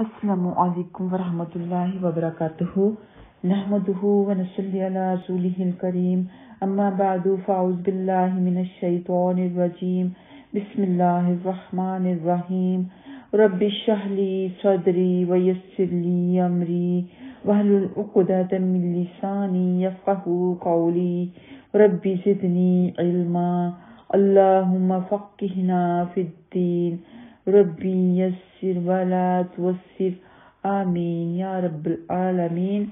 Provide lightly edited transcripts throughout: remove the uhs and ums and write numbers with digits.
السلام علیکم ورحمۃ اللہ وبرکاتہ نحمده ونصلی علی رسوله الکریم اما بعد فاعوذ باللہ من الشیطان الرجیم بسم اللہ الرحمن الرحیم رب اشرح لی صدری ویسر لی امری واحلل عقدۃ من لسانی یفقهوا قولی رب زدنی علما اللہم فقہنا فی الدین ربی یسر ولا توسر آمین یا رب العالمین۔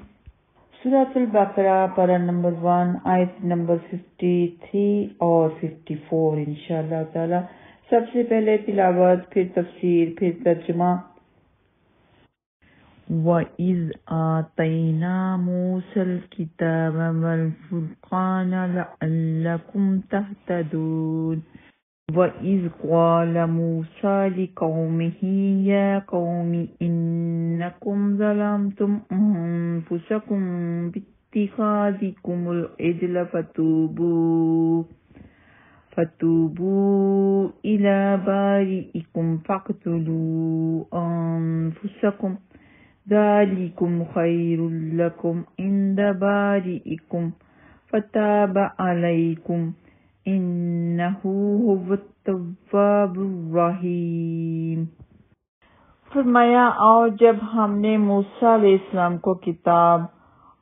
سورۃ البقرہ پارہ نمبر 1 آیت نمبر 53 اور 54 انشاءاللہ تعالی۔ سب سے پہلے تلاوت، پھر تفسیر، پھر ترجمہ۔ وَإِذْ آتَيْنَا مُوسَى الْكِتَابَ وَالْفُرْقَانَ لَعَلَّكُمْ تَهْتَدُونَ وَإِذْ قَالَ مُوسَى لِقَوْمِهِ يَا قَوْمِ إِنَّكُمْ ظَلَمْتُمْ أَنفُسَكُمْ بِاتِّخَاذِكُمُ الْعِجْلَ فَتُوبُوا إِلَى بَارِئِكُمْ فَاقْتُلُوا أَنفُسَكُمْ ذَلِكُمْ خَيْرٌ لَكُمْ عِندَ بَارِئِكُمْ فَتَابَ عَلَيْكُمْ انہو هو التواب الرحیم۔ فرمایا، اور جب ہم نے موسیٰ علیہ السلام کو کتاب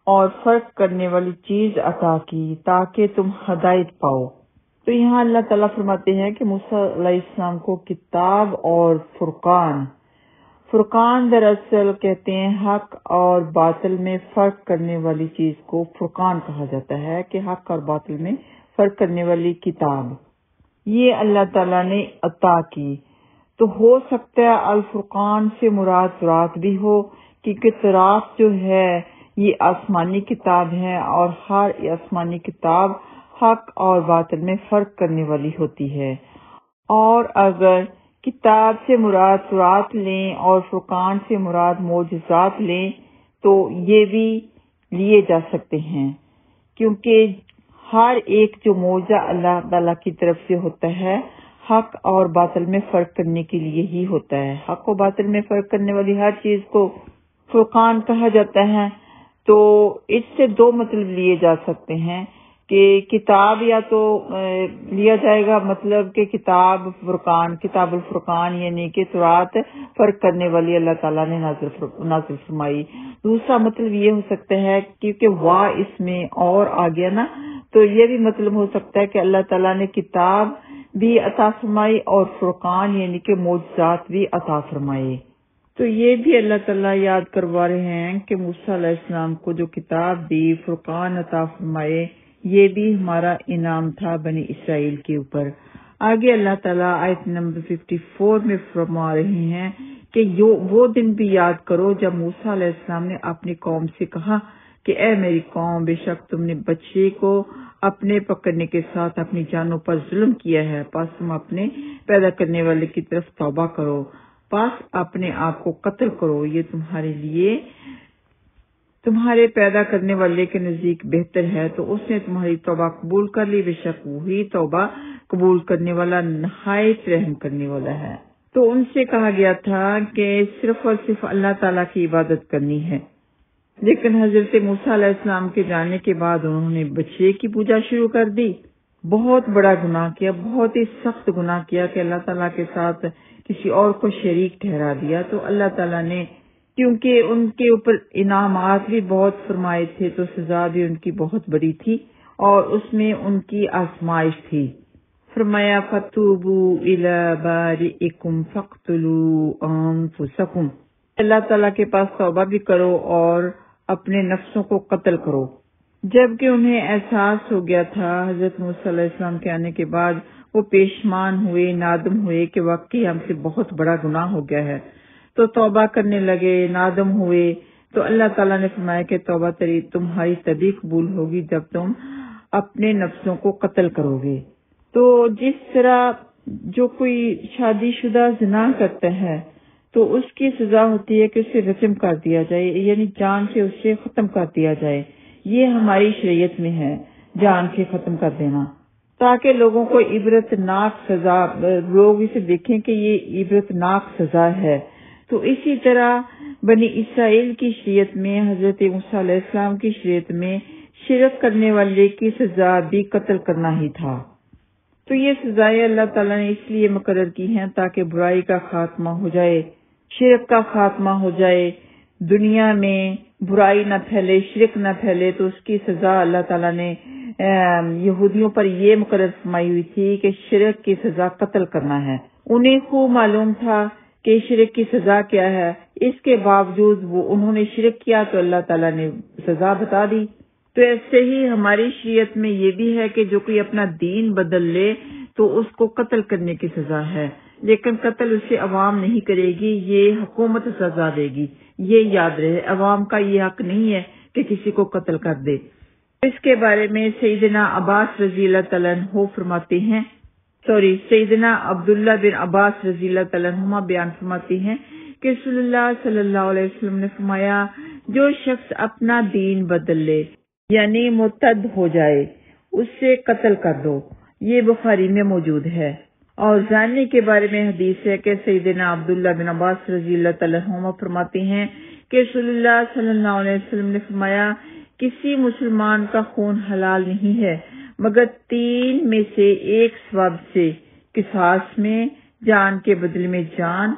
اور فرق کرنے والی چیز عطا کی تاکہ تم ہدایت پاؤ، تو یہاں اللہ تعالیٰ فرماتے ہیں کہ موسیٰ علیہ السلام کو کتاب اور فرقان دراصل کہتے ہیں حق اور باطل میں فرق کرنے والی چیز کو فرقان کہا جاتا ہے، کہ حق اور باطل میں فرق کرنے والی کتاب یہ اللہ تعالیٰ نے عطا کی۔ تو ہو سکتا ہے الفرقان سے مراد تورات بھی ہو، کیونکہ تورات جو ہے یہ آسمانی کتاب ہے اور ہر آسمانی کتاب حق اور باطل میں فرق کرنے والی ہوتی ہے۔ اور اگر کتاب سے مراد تورات لیں اور فرقان سے مراد معجزات لیں تو یہ بھی لیے جا سکتے ہیں، کیونکہ ہر ایک جو معجزہ اللہ تعالیٰ کی طرف سے ہوتا ہے حق اور باطل میں فرق کرنے کے لیے ہی ہوتا ہے۔ حق و باطل میں فرق کرنے والی ہر چیز کو فرقان کہا جاتا ہے۔ تو اس سے دو مطلب لیے جا سکتے ہیں کہ کتاب یا تو لیا جائے گا مطلب کہ کتاب الفرقان یعنی کہ تورات فرق کرنے والی اللہ تعالیٰ نے نازل فرمائی۔ دوسرا مطلب یہ ہو سکتا ہے کیونکہ اس میں اور آ گیا نا، تو یہ بھی مطلب ہو سکتا ہے کہ اللہ تعالیٰ نے کتاب بھی عطا فرمائی اور فرقان یعنی کہ معجزات بھی عطا فرمائے۔ تو یہ بھی اللہ تعالیٰ یاد کروا رہے ہیں کہ موسیٰ علیہ السلام کو جو کتاب دی، فرقان عطا فرمائے، یہ بھی ہمارا انعام تھا بنی اسرائیل کے اوپر۔ آگے اللہ تعالیٰ آیت نمبر 54 میں فرما رہے ہیں کہ وہ دن بھی یاد کرو جب موسیٰ علیہ السلام نے اپنی قوم سے کہا کہ اے میری قوم، بے شک تم نے بچے کو اپنے پکڑنے کے ساتھ اپنی جانوں پر ظلم کیا ہے، پس تم اپنے پیدا کرنے والے کی طرف توبہ کرو، پس اپنے آپ کو قتل کرو، یہ تمہارے لیے تمہارے پیدا کرنے والے کے نزدیک بہتر ہے۔ تو اس نے تمہاری توبہ قبول کر لی، بے شک وہی توبہ قبول کرنے والا نہایت رحم کرنے والا ہے۔ تو ان سے کہا گیا تھا کہ صرف اور صرف اللہ تعالیٰ کی عبادت کرنی ہے، لیکن حضرت موسیٰ علیہ السلام کے جانے کے بعد انہوں نے بچے کی پوجا شروع کر دی۔ بہت بڑا گناہ کیا، بہت ہی سخت گناہ کیا کہ اللہ تعالیٰ کے ساتھ کسی اور کو شریک ٹھہرا دیا۔ تو اللہ تعالیٰ نے کیونکہ ان کے اوپر انعامات بھی بہت فرمائے تھے تو سزا بھی ان کی بہت بڑی تھی اور اس میں ان کی آزمائش تھی۔ فرمایا فَتُوبُوا إِلَى بَارِئِكُمْ فَاقْتُلُوا أَنفُسَكُمْ، اللہ تعالیٰ کے پاس توبہ بھی کرو اور اپنے نفسوں کو قتل کرو۔ جبکہ انہیں احساس ہو گیا تھا حضرت موسیٰ علیہ السلام کے آنے کے بعد وہ پیشمان ہوئے، نادم ہوئے کہ واقعی ہم سے بہت بڑا گناہ ہو گیا ہے، تو توبہ کرنے لگے، نادم ہوئے۔ تو اللہ تعالیٰ نے فرمایا کہ توبہ تمہاری تبھی قبول ہوگی جب تم اپنے نفسوں کو قتل کرو گے۔ تو جس طرح جو کوئی شادی شدہ زنا کرتا ہے تو اس کی سزا ہوتی ہے کہ اسے رجم کر دیا جائے، یعنی جان سے اسے ختم کر دیا جائے۔ یہ ہماری شریعت میں ہے، جان سے ختم کر دینا، تاکہ لوگوں کو عبرت ناک سزا، لوگ اسے دیکھیں کہ یہ عبرت ناک سزا ہے تو اسی طرح بنی اسرائیل کی شریعت میں حضرت موسیٰ علیہ السلام کی شریعت میں شرک کرنے والے کی سزا بھی قتل کرنا ہی تھا۔ تو یہ سزائیں اللہ تعالیٰ نے اس لیے مقرر کی ہیں تاکہ برائی کا خاتمہ ہو جائے، شرک کا خاتمہ ہو جائے، دنیا میں برائی نہ پھیلے، شرک نہ پھیلے۔ تو اس کی سزا اللہ تعالیٰ نے یہودیوں پر یہ مقرر فرمائی ہوئی تھی کہ شرک کی سزا قتل کرنا ہے۔ انہیں خوب معلوم تھا کہ شرک کی سزا کیا ہے، اس کے باوجود انہوں نے شرک کیا تو اللہ تعالیٰ نے سزا بتا دی۔ تو ایسے ہی ہماری شریعت میں یہ بھی ہے کہ جو کوئی اپنا دین بدل لے تو اس کو قتل کرنے کی سزا ہے، لیکن قتل اسے عوام نہیں کرے گی، یہ حکومت سزا دے گی۔ یہ یاد رہے، عوام کا یہ حق نہیں ہے کہ کسی کو قتل کر دے۔ اس کے بارے میں سیدنا عباس رضی اللہ تعالیٰ عنہ فرماتے ہیں، سیدنا عبداللہ بن عباس رضی اللہ تعالیٰ عنہ بیان فرماتے ہیں کہ رسول اللہ صلی اللہ علیہ وسلم نے فرمایا، جو شخص اپنا دین بدل لے یعنی مرتد ہو جائے، اس سے قتل کر دو۔ یہ بخاری میں موجود ہے۔ اور زانی کے بارے میں حدیث ہے کہ سیدنا عبداللہ بن عباس رضی اللہ تعالیٰ عنہ فرماتے ہیں کہ رسول اللہ صلی اللہ علیہ وسلم نے فرمایا، کسی مسلمان کا خون حلال نہیں ہے مگر 3 میں سے ایک سبب سے، قصاص میں، جان کے بدلے میں جان،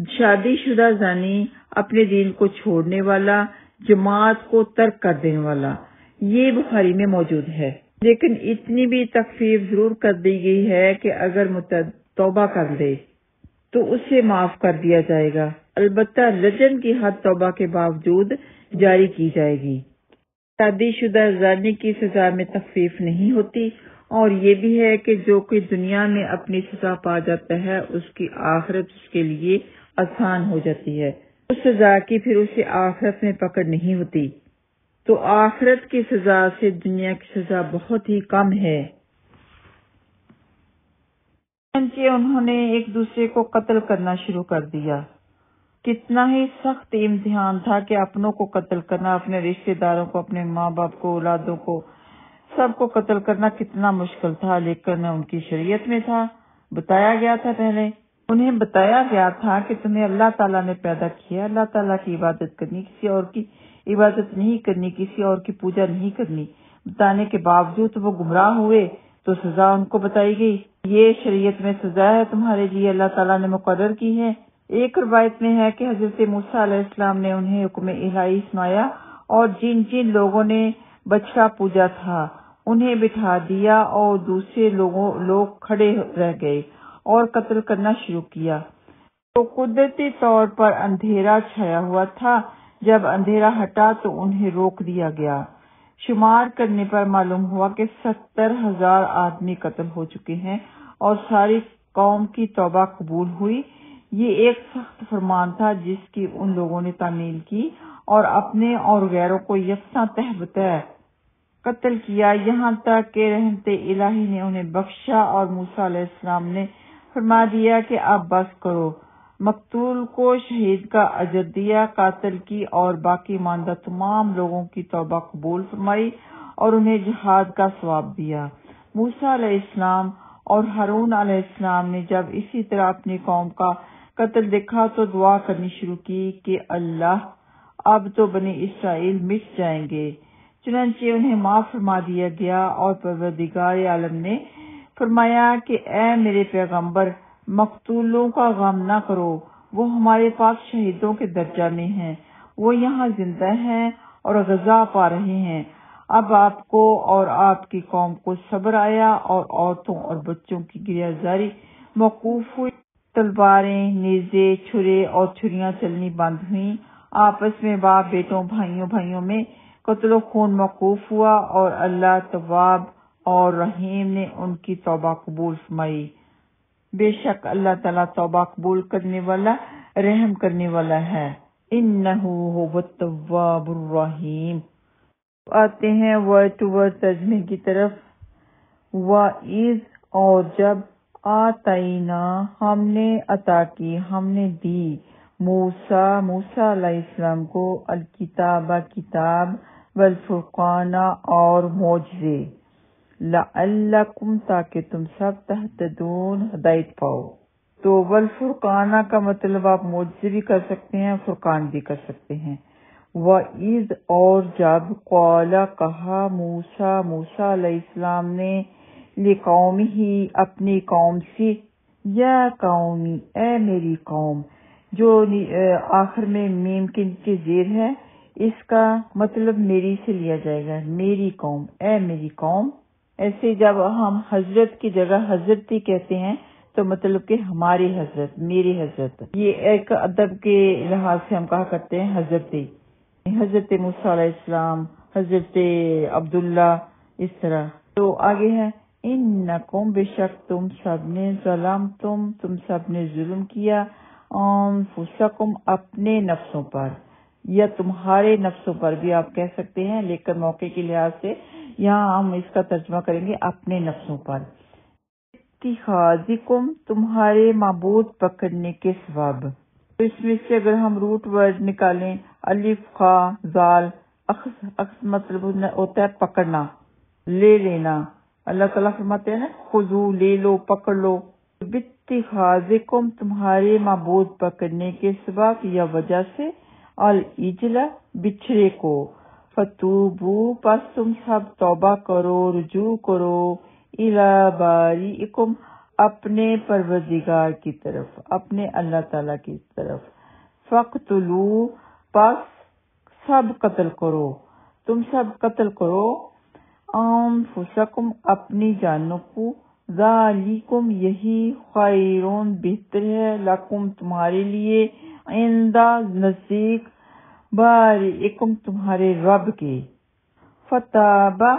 شادی شدہ زانی، اپنے دین کو چھوڑنے والا، جماعت کو ترک کر دینے والا۔ یہ بخاری میں موجود ہے۔ لیکن اتنی بھی تخفیف ضرور کر دی گئی ہے کہ اگر مرتد توبہ کر لے تو اسے معاف کر دیا جائے گا، البتہ رجم کی حد توبہ کے باوجود جاری کی جائے گی۔ شادی شدہ زانی کی سزا میں تخفیف نہیں ہوتی، اور یہ بھی ہے کہ جو کوئی دنیا میں اپنی سزا پا جاتا ہے اس کی آخرت اس کے لیے آسان ہو جاتی ہے، اس سزا کی پھر اسے آخرت میں پکڑ نہیں ہوتی۔ تو آخرت کی سزا سے دنیا کی سزا بہت ہی کم ہے۔ انہوں نے ایک دوسرے کو قتل کرنا شروع کر دیا۔ کتنا ہی سخت امتحان تھا کہ اپنوں کو قتل کرنا، اپنے رشتہ داروں کو، اپنے ماں باپ کو، اولادوں کو، سب کو قتل کرنا کتنا مشکل تھا، لیکن ان کی شریعت میں تھا، بتایا گیا تھا۔ پہلے انہیں بتایا گیا تھا کہ تمہیں اللہ تعالیٰ نے پیدا کیا، اللہ تعالیٰ کی عبادت کرنی، کسی اور کی عبادت نہیں کرنی، کسی اور کی پوجا نہیں کرنی۔ بتانے کے باوجود وہ گمراہ ہوئے تو سزا ان کو بتائی گئی، یہ شریعت میں سزا ہے تمہارے لیے، اللہ تعالیٰ نے مقرر کی ہے۔ ایک روایت میں ہے کہ حضرت موسیٰ علیہ السلام نے انہیں حکم الہی سنایا، اور جن جن لوگوں نے بچھڑا پوجا تھا انہیں بٹھا دیا، اور دوسرے لوگ کھڑے رہ گئے اور قتل کرنا شروع کیا۔ تو قدرتی طور پر اندھیرا چھایا ہوا تھا، جب اندھیرا ہٹا تو انہیں روک دیا گیا۔ شمار کرنے پر معلوم ہوا کہ 70,000 آدمی قتل ہو چکے ہیں، اور ساری قوم کی توبہ قبول ہوئی۔ یہ ایک سخت فرمان تھا جس کی ان لوگوں نے تعمیل کی، اور اپنے اور غیروں کو یکساں تہ بتہ قتل کیا، یہاں تک کہ رحمت الہی نے انہیں بخشا، اور موسیٰ علیہ السلام نے فرما دیا کہ اب بس کرو۔ مقتول کو شہید کا اجر دیا، قاتل کی اور باقی ماندہ تمام لوگوں کی توبہ قبول فرمائی، اور انہیں جہاد کا ثواب دیا۔ موسیٰ علیہ السلام اور ہارون علیہ السلام نے جب اسی طرح اپنی قوم کا قتل دیکھا تو دعا کرنی شروع کی کہ اللہ، اب تو بنی اسرائیل مٹ جائیں گے۔ چنانچہ انہیں معاف فرما دیا گیا، اور پروردگار عالم نے فرمایا کہ اے میرے پیغمبر، مقتولوں کا غم نہ کرو، وہ ہمارے پاس شہیدوں کے درجہ میں ہیں، وہ یہاں زندہ ہیں اور غذا پا رہے ہیں۔ اب آپ کو اور آپ کی قوم کو صبر آیا، اور عورتوں اور بچوں کی گریہ زاری موقوف ہوئی، تلواریں، نیزے، چھرے اور چھریاں چلنی بند ہوئیں، آپس میں باپ بیٹوں، بھائیوں میں قتل و خون موقوف ہوا، اور اللہ تواب اور رحیم نے ان کی توبہ قبول فرمائی۔ بے شک اللہ تعالیٰ توبہ قبول کرنے والا، رحم کرنے والا ہے۔ انہو هو التواب الرحیم۔ آتے ہیں ورڈ ٹو ورڈ ترجمے کی طرف۔ وَإِذْ، اور جب، آتَيْنَا، ہم نے عطا کی، ہم نے دی، موسیٰ علیہ السلام کو، الکتاب کتاب، والفرقان اور معجزے، لعلکم تاکہ تم سب تہتدون ہدایت پاؤ۔ تو والفرقانہ کا مطلب آپ معجزے بھی کر سکتے ہیں، فرقان بھی کر سکتے ہیں۔ وَإِذْ اور جب قَالَ کہا موسیٰ علیہ السلام نے لِقَوْمِهِ اپنی قوم سے، یا قومی اے میری قوم، جو آخر میں میم کے نیچے زیر ہے، اس کا مطلب میری سے لیا جائے گا، میری قوم، اے میری قوم۔ ایسے جب ہم حضرت کی جگہ حضرتی کہتے ہیں تو مطلب کہ ہماری حضرت، میری حضرت، یہ ایک ادب کے لحاظ سے ہم کہا کرتے ہیں حضرتی، حضرت موسیٰ علیہ السلام، حضرت عبداللہ، اس طرح۔ تو آگے ہے انکم بے شک تم سب نے تم سب نے ظلم کیا، انفسکم اپنے نفسوں پر، یا تمہارے نفسوں پر بھی آپ کہہ سکتے ہیں، لیکن موقع کے لحاظ سے یہاں ہم اس کا ترجمہ کریں گے اپنے نفسوں پر۔ اتخاذکم تمہارے معبود پکڑنے کے سبب۔ تو اس میں سے اگر ہم روٹ ورڈ نکالیں، الف خا زال، اخذ مطلب ہوتا ہے پکڑنا، لے لینا۔ اللہ تعالیٰ فرماتے ہیں نا خذو، لے لو، پکڑ لو۔ اتخاذکم تمہارے معبود پکڑنے کے سبب یا وجہ سے، العجل بچھڑے کو، فتوبو پس تم سب توبہ کرو، رجوع کرو، الی باریکم اپنے پروردگار کی طرف، اپنے اللہ تعالیٰ کی طرف۔ فقتلوا پس سب قتل کرو، تم سب قتل کرو، انفسکم اپنی جانوں کو، ذالکم یہی خیرون بہتر ہے، لکم تمہارے لیے، عند نزدیک، باریکم تمہارے رب کے۔ فتابہ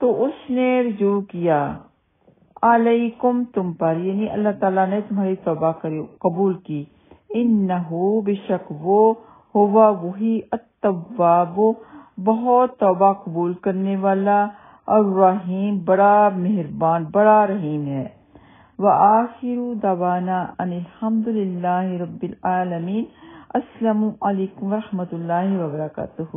تو اس نے رجوع کیا، علیکم تم پر، یعنی اللہ تعالیٰ نے تمہاری توبہ قبول کی۔ انہو بے شک وہ، ہوا وہی، التواب بہت توبہ قبول کرنے والا، الرحیم بڑا مہربان بڑا رحیم ہے۔ وآخر دعوانا ان الحمد للہ رب العالمین۔ السلام علیکم ورحمۃ اللہ وبرکاتہ۔